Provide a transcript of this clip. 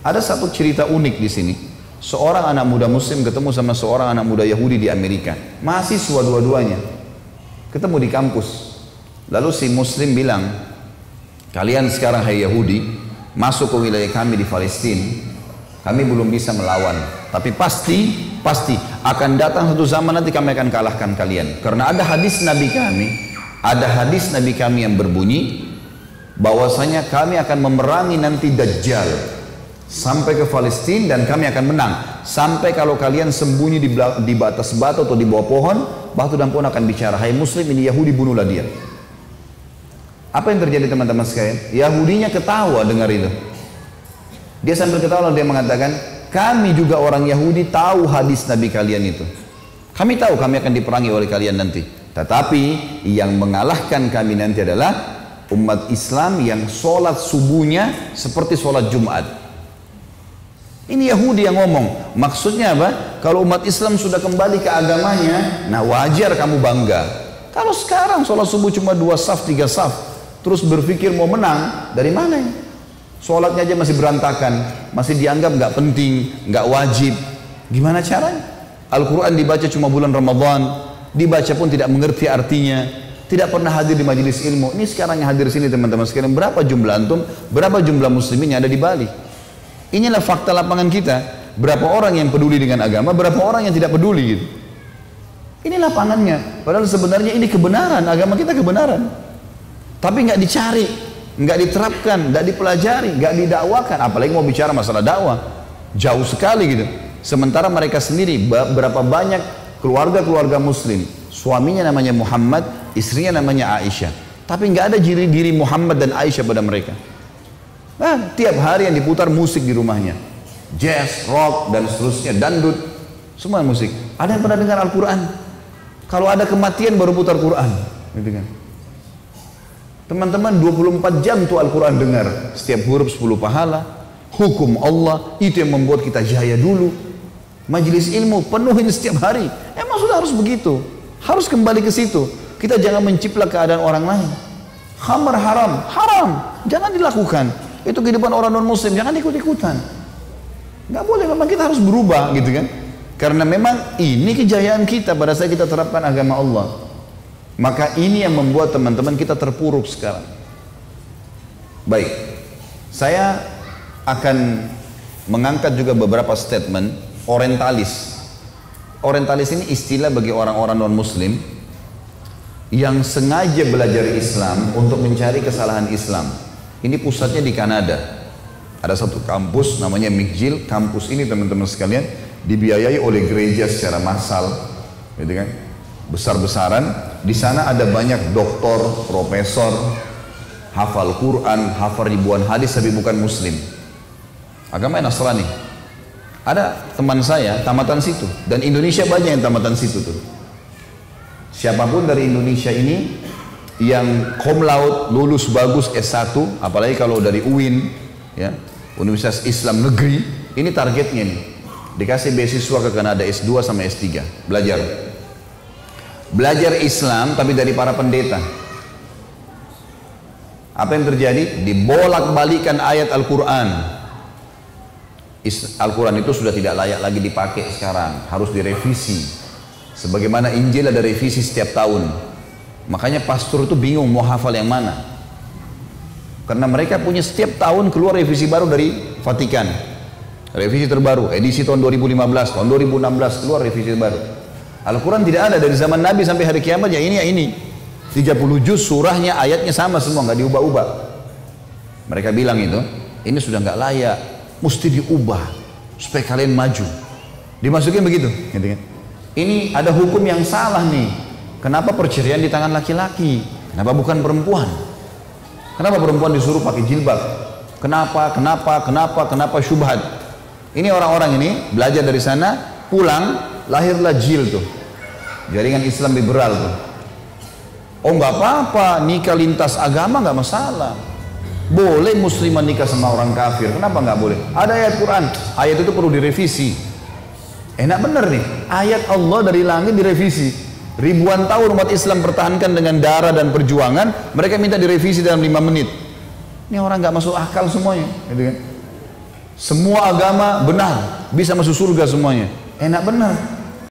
Ada satu cerita unik di sini. Seorang anak muda muslim ketemu sama seorang anak muda Yahudi di Amerika. Mahasiswa dua-duanya. Ketemu di kampus. Lalu si muslim bilang, kalian sekarang hai Yahudi, masuk ke wilayah kami di Palestina. Kami belum bisa melawan. Tapi pasti akan datang satu zaman nanti kami akan kalahkan kalian. Karena ada hadis Nabi kami yang berbunyi, bahwasanya kami akan memerangi nanti Dajjal sampai ke Palestina dan kami akan menang. Sampai kalau kalian sembunyi di batas batu atau di bawah pohon, batu dan pohon akan bicara, hai muslim ini Yahudi, bunuhlah dia. Apa yang terjadi teman-teman sekalian? Yahudinya ketawa dengar itu. Dia sambil ketawa lalu dia mengatakan, kami juga orang Yahudi tahu hadis Nabi kalian itu. Kami tahu kami akan diperangi oleh kalian nanti. Tetapi yang mengalahkan kami nanti adalah umat Islam yang sholat subuhnya seperti sholat Jumat. Ini Yahudi yang ngomong. Maksudnya apa? Kalau umat Islam sudah kembali ke agamanya, nah wajar kamu bangga. Kalau sekarang sholat subuh cuma 2 saf, 3 saf, terus berpikir mau menang, dari mana ya? Sholatnya aja masih berantakan, masih dianggap nggak penting, nggak wajib. Gimana caranya? Al-Quran dibaca cuma bulan Ramadan, dibaca pun tidak mengerti artinya, tidak pernah hadir di majelis ilmu. Ini sekarang yang hadir sini teman-teman sekalian, berapa jumlah antum, berapa jumlah muslimin yang ada di Bali? Inilah fakta lapangan kita. Berapa orang yang peduli dengan agama, berapa orang yang tidak peduli gitu. Ini lapangannya. Padahal sebenarnya ini kebenaran, agama kita kebenaran. Tapi nggak dicari, nggak diterapkan, nggak dipelajari, nggak didakwakan. Apalagi mau bicara masalah dakwah, jauh sekali gitu. Sementara mereka sendiri, berapa banyak keluarga-keluarga muslim, suaminya namanya Muhammad, istrinya namanya Aisyah. Tapi nggak ada diri Muhammad dan Aisyah pada mereka. Nah, tiap hari yang diputar musik di rumahnya, jazz, rock, dan seterusnya, dangdut, semua musik. Ada yang pernah dengar Al-Quran? Kalau ada kematian baru putar Quran, gitu kan? Teman-teman 24 jam tuh Al-Quran dengar, setiap huruf 10 pahala, hukum Allah, itu yang membuat kita jaya dulu. Majelis ilmu penuhin setiap hari. Emang sudah harus begitu, harus kembali ke situ. Kita jangan menciplak keadaan orang lain. Khamar haram, jangan dilakukan. Itu kehidupan orang non muslim, jangan ikut-ikutan. Nggak boleh, memang kita harus berubah gitu kan. Karena memang ini kejayaan kita pada saat kita terapkan agama Allah. Maka ini yang membuat teman-teman kita terpuruk sekarang. Baik, saya akan mengangkat juga beberapa statement orientalis. Orientalis ini istilah bagi orang-orang non muslim yang sengaja belajar Islam untuk mencari kesalahan Islam. Ini pusatnya di Kanada. Ada satu kampus namanya McGill. Kampus ini teman-teman sekalian dibiayai oleh gereja secara massal, gitu kan? Besar-besaran. Di sana ada banyak doktor, profesor, hafal Quran, hafal ribuan hadis tapi bukan muslim. Agama Nasrani. Ada teman saya tamatan situ, dan Indonesia banyak yang tamatan situ tuh. Siapapun dari Indonesia ini yang cum laude, lulus bagus S1, apalagi kalau dari UIN, ya, Universitas Islam Negeri, ini targetnya nih, dikasih beasiswa ke Kanada S2 sama S3, belajar Islam tapi dari para pendeta. Apa yang terjadi? Dibolak-balikan ayat Al-Quran. Al-Quran itu sudah tidak layak lagi dipakai sekarang, harus direvisi. Sebagaimana Injil ada revisi setiap tahun. Makanya pastor itu bingung mau hafal yang mana. Karena mereka punya setiap tahun keluar revisi baru dari Vatikan. Revisi terbaru, edisi tahun 2015, tahun 2016 keluar revisi baru. Al-Quran tidak ada dari zaman Nabi sampai hari kiamat, ya ini. 30 juz surahnya, ayatnya sama semua, nggak diubah-ubah. Mereka bilang itu, ini sudah nggak layak, mesti diubah supaya kalian maju. Dimasukin begitu, gitu kan? Ini ada hukum yang salah nih. Kenapa perceraian di tangan laki-laki? Kenapa bukan perempuan? Kenapa perempuan disuruh pakai jilbab? Kenapa syubhat? Ini orang-orang ini belajar dari sana, pulang, lahirlah JIL tuh, jaringan Islam liberal tuh. Oh nggak apa-apa, nikah lintas agama nggak masalah. Boleh muslimah nikah sama orang kafir, kenapa nggak boleh? Ada ayat Quran, ayat itu perlu direvisi. Enak bener nih, ayat Allah dari langit direvisi. Ribuan tahun umat Islam pertahankan dengan darah dan perjuangan, mereka minta direvisi dalam 5 menit. Ini orang nggak masuk akal semuanya, gitu kan? semua agama benar, bisa masuk surga semuanya. Enak benar.